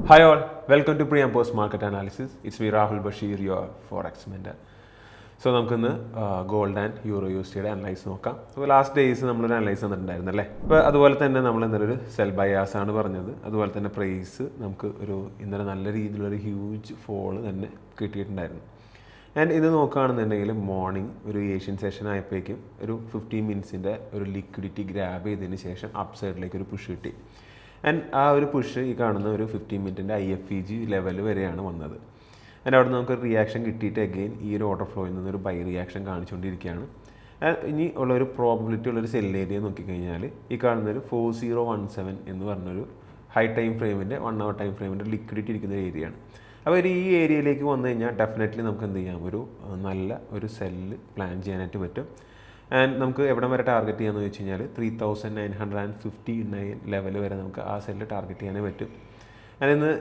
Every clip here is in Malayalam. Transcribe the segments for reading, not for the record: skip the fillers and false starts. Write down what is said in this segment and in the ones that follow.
Hi all, welcome to pre and post market analysis. It's me Rahul Bashir, your forex mentor. So നമുക്കിന്ന് ഗോൾഡ് ആൻഡ് യൂറോ യൂസിയുടെ അനലൈസ് നോക്കാം. അപ്പോൾ ലാസ്റ്റ് ഡേയ്സ് നമ്മളൊരു അനലൈസ് തന്നിട്ടുണ്ടായിരുന്നല്ലേ. അപ്പോൾ അതുപോലെ തന്നെ നമ്മൾ ഇന്നലെ ഒരു സെൽ ബയാസ് ആണ് പറഞ്ഞത്. അതുപോലെ തന്നെ പ്രൈസ് നമുക്ക് ഇന്നലെ നല്ല രീതിയിലൊരു ഹ്യൂജ് ഫോള് തന്നെ കിട്ടിയിട്ടുണ്ടായിരുന്നു. ആൻഡ് ഇത് നോക്കുകയാണെന്നുണ്ടെങ്കിൽ മോർണിംഗ് ഒരു ഏഷ്യൻ സെഷൻ ആയപ്പോഴേക്കും ഒരു 15 മിനിറ്റ്സിൻ്റെ ഒരു ലിക്വിഡിറ്റി ഗ്രാബ് ചെയ്തതിന് ശേഷം അപ്പ് സൈഡിലേക്ക് ഒരു പുഷ് കിട്ടി. ആൻഡ് ആ ഒരു പുഷ് ഈ കാണുന്ന ഒരു 15 മിനിറ്റിൻ്റെ IFEG ലെവൽ വരെയാണ് വന്നത്. ആൻഡ് അവിടെ നമുക്ക് റിയാക്ഷൻ കിട്ടിയിട്ട് അഗെയിൻ ഈ ഒരു ഓർഡർ ഫ്ലോയിൽ നിന്നൊരു ബൈ റിയാക്ഷൻ കാണിച്ചുകൊണ്ടിരിക്കുകയാണ്. ഇനി ഉള്ളൊരു പ്രോബിലിറ്റി ഉള്ളൊരു സെൽ ഏരിയ നോക്കിക്കഴിഞ്ഞാൽ ഈ കാണുന്നൊരു 4017 എന്ന് പറഞ്ഞൊരു ഹൈ ടൈം ഫ്രെയിമിൻ്റെ 1 hour ടൈം ഫ്രെയിമിൻ്റെ ലിക്വിഡിറ്റി ഇരിക്കുന്ന ഏരിയയാണ്. അപ്പോൾ ഈ ഏരിയയിലേക്ക് വന്നു കഴിഞ്ഞാൽ ഡെഫിനറ്റ്ലി നമുക്ക് എന്ത് ചെയ്യാം, നല്ല ഒരു സെല്ല് പ്ലാൻ ചെയ്യാനായിട്ട് പറ്റും. ആൻഡ് നമുക്ക് എവിടെ വരെ ടാർഗറ്റ് ചെയ്യാമെന്ന് വെച്ച് കഴിഞ്ഞാൽ 3959 ലെവൽ വരെ നമുക്ക് ആ സെല്ല് ടാർഗറ്റ് ചെയ്യാനേ പറ്റും. അതിന്ന്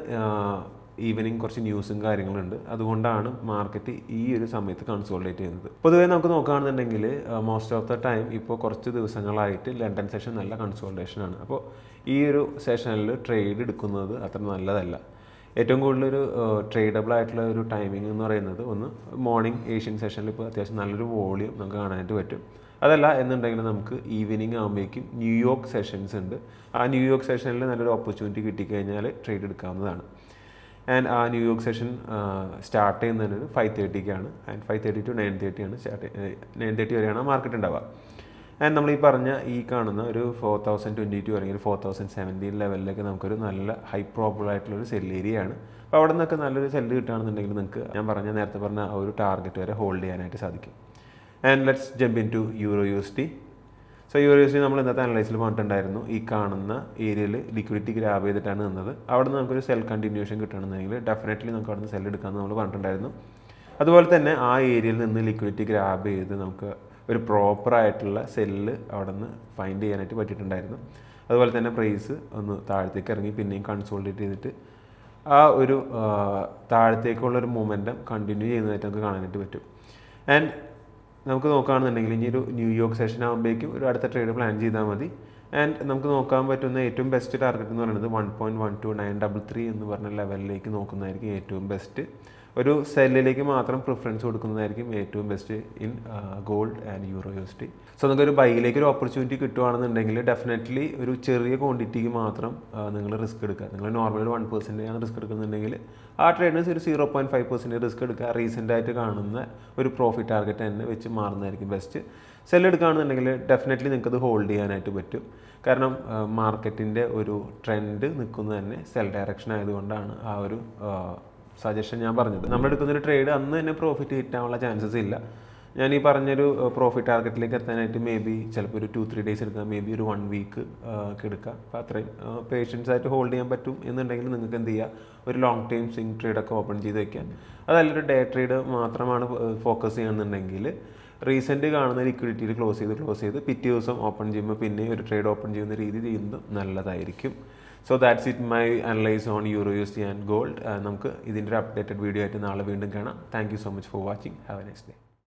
ഈവനിങ് കുറച്ച് ന്യൂസും കാര്യങ്ങളുണ്ട്, അതുകൊണ്ടാണ് മാർക്കറ്റ് ഈ ഒരു സമയത്ത് കൺസോൾട്ടേറ്റ് ചെയ്യുന്നത്. പൊതുവേ നമുക്ക് നോക്കുകയാണെന്നുണ്ടെങ്കിൽ മോസ്റ്റ് ഓഫ് ദ ടൈം ഇപ്പോൾ കുറച്ച് ദിവസങ്ങളായിട്ട് ലണ്ടൻ സെഷൻ നല്ല കൺസോൾട്ടേഷനാണ്. അപ്പോൾ ഈ ഒരു സെഷനിൽ ട്രേഡ് എടുക്കുന്നത് അത്ര നല്ലതല്ല. ഏറ്റവും കൂടുതലൊരു ട്രേഡബിൾ ആയിട്ടുള്ള ഒരു ടൈമിംഗ് എന്ന് പറയുന്നത് ഒന്ന് മോർണിംഗ് ഏഷ്യൻ സെഷനിൽ ഇപ്പോൾ അത്യാവശ്യം നല്ലൊരു വോളിയം നമുക്ക് കാണാനായിട്ട് പറ്റും. അതല്ല എന്നുണ്ടെങ്കിൽ നമുക്ക് ഈവനിങ് ആകുമ്പോഴേക്കും ന്യൂയോർക്ക് സെഷൻസ് ഉണ്ട്. ആ ന്യൂയോർക്ക് സെഷനിൽ നല്ലൊരു ഓപ്പർച്യൂണിറ്റി കിട്ടിക്കഴിഞ്ഞാൽ ട്രേഡ് എടുക്കാവുന്നതാണ്. ആൻഡ് ആ ന്യൂയോർക്ക് സെഷൻ സ്റ്റാർട്ട് ചെയ്യുന്നതിന് 5:30 ആൻഡ് 5:30 to 9:30 ആണ് 9:30 വരെയാണ് മാർക്കറ്റ് ഉണ്ടാവുക. ആൻഡ് നമ്മൾ ഈ പറഞ്ഞ ഈ കാണുന്ന ഒരു 4022 അല്ലെങ്കിൽ 4017 ലെവലിലേക്ക് നമുക്കൊരു നല്ല ഹൈ പ്രോബിൾ ആയിട്ടുള്ളൊരു സെൽ ഏരിയ ആണ്. അപ്പോൾ അവിടെ നിന്നൊക്കെ നല്ലൊരു സെല്ല് കിട്ടുകയാണെന്നുണ്ടെങ്കിൽ നിങ്ങൾക്ക് നേരത്തെ പറഞ്ഞ ആ ഒരു ടാർഗറ്റ് വരെ ഹോൾഡ് ചെയ്യാനായിട്ട് സാധിക്കും. And let's jump in to euro USD. So euro USD നമ്മൾ ഇന്നത്തെ അനലൈസിൽ പറഞ്ഞിട്ടുണ്ടായിരുന്നു, ഈ കാണുന്ന ഏരിയയിൽ ലിക്വിഡിറ്റി ഗ്രാബ് ചെയ്തിട്ടാണ് നിന്നത്. അവിടെ നിന്ന് നമുക്കൊരു സെൽ കണ്ടിന്യൂഷൻ കിട്ടണമെന്നുണ്ടെങ്കിൽ ഡെഫിനറ്റ്ലി നമുക്ക് അവിടെ നിന്ന് സെൽ എടുക്കാമെന്ന് നമ്മൾ പറഞ്ഞിട്ടുണ്ടായിരുന്നു. അതുപോലെ തന്നെ ആ ഏരിയയിൽ നിന്ന് ലിക്വിഡിറ്റി ഗ്രാബ് ചെയ്ത് നമുക്ക് ഒരു പ്രോപ്പറായിട്ടുള്ള സെല്ല് അവിടെ നിന്ന് ഫൈൻഡ് ചെയ്യാനായിട്ട് പറ്റിയിട്ടുണ്ടായിരുന്നു. അതുപോലെ തന്നെ പ്രൈസ് ഒന്ന് താഴത്തേക്ക് ഇറങ്ങി പിന്നെയും കൺസോൾട്ടേറ്റ് ചെയ്തിട്ട് ആ ഒരു താഴത്തേക്കുള്ളൊരു മൊമെൻറ്റം കണ്ടിന്യൂ ചെയ്യുന്നതായിട്ട് നമുക്ക് കാണാനായിട്ട് പറ്റും. ആൻഡ് നമുക്ക് നോക്കുകയാണെന്നുണ്ടെങ്കിൽ ഇനി ഒരു ന്യൂയോർക്ക് സെഷൻ ആകുമ്പോഴേക്കും ഒരു അടുത്ത ട്രേഡ് പ്ലാൻ ചെയ്താൽ മതി. ആൻഡ് നമുക്ക് നോക്കാൻ പറ്റുന്ന ഏറ്റവും ബെസ്റ്റ് ടാർഗറ്റ് എന്ന് പറയുന്നത് 1.12933 എന്ന് പറഞ്ഞ ലെവലിലേക്ക് നോക്കുന്നതായിരിക്കും ഏറ്റവും ബെസ്റ്റ്. ഒരു സെല്ലിലേക്ക് മാത്രം പ്രിഫറൻസ് കൊടുക്കുന്നതായിരിക്കും ഏറ്റവും best in gold and euro USD. So നമുക്കൊരു ബൈയിലേക്ക് ഒരു ഓപ്പർച്യൂണിറ്റി കിട്ടുകയാണെന്നുണ്ടെങ്കിൽ ഡെഫിനറ്റ്ലി ഒരു ചെറിയ ക്വാണ്ടിറ്റിക്ക് മാത്രം നിങ്ങൾ റിസ്ക് എടുക്കുക. നിങ്ങൾ നോർമലി 1% ആണ് റിസ്ക് എടുക്കുന്നുണ്ടെങ്കിൽ ആ ട്രേഡിന് ഒരു 0.5% റിസ്ക് എടുക്കുക. റീസെൻ്റായിട്ട് കാണുന്ന ഒരു പ്രോഫിറ്റ് ടാർഗറ്റ് തന്നെ വെച്ച് മാറുന്നതായിരിക്കും ബെസ്റ്റ്. സെല്ല് എടുക്കുകയാണെന്നുണ്ടെങ്കിൽ ഡെഫിനറ്റ്ലി നിങ്ങൾക്കത് ഹോൾഡ് ചെയ്യാനായിട്ട് പറ്റും. കാരണം മാർക്കറ്റിൻ്റെ ഒരു ട്രെൻഡ് നിൽക്കുന്നത് തന്നെ സെൽ ഡയറക്ഷൻ ആയതുകൊണ്ടാണ് ആ ഒരു സജഷൻ ഞാൻ പറഞ്ഞത്. നമ്മളെടുക്കുന്നൊരു ട്രേഡ് അന്ന് തന്നെ പ്രോഫിറ്റ് കിട്ടാനുള്ള ചാൻസസ് ഇല്ല. ഞാൻ ഈ പറഞ്ഞൊരു പ്രോഫിറ്റ് ടാർഗറ്റിലേക്ക് എത്താനായിട്ട് ചിലപ്പോൾ ഒരു 2-3 ഡേയ്സ് എടുക്കാം, ഒരു 1 വീക്ക് എടുക്കാം. അപ്പോൾ അത്രയും പേഷ്യൻസ് ആയിട്ട് ഹോൾഡ് ചെയ്യാൻ പറ്റും എന്നുണ്ടെങ്കിൽ നിങ്ങൾക്ക് എന്ത് ചെയ്യുക, ഒരു ലോങ് ടൈം സ്വിംഗ് ട്രേഡൊക്കെ ഓപ്പൺ ചെയ്ത് വയ്ക്കാം. അതല്ലൊരു ഡേ ട്രേഡ് മാത്രമാണ് ഫോക്കസ് ചെയ്യുന്നുണ്ടെങ്കിൽ റീസെൻ്റ് കാണുന്ന ലിക്വിഡിറ്റിയിൽ ക്ലോസ് ചെയ്ത് പിറ്റേ ദിവസം ഓപ്പൺ ചെയ്യുമ്പോൾ പിന്നെ ഒരു ട്രേഡ് ഓപ്പൺ ചെയ്യുന്ന രീതി ചെയ്യുന്നത് നല്ലതായിരിക്കും. So that's it my analyse on euro USD and gold. നമുക്ക് ഇതിൻ്റെ ഒരു അപ്ഡേറ്റഡ് വീഡിയോ ആയിട്ട് നാളെ വീണ്ടും കാണാം. Thank you so much for watching. Have A nice day.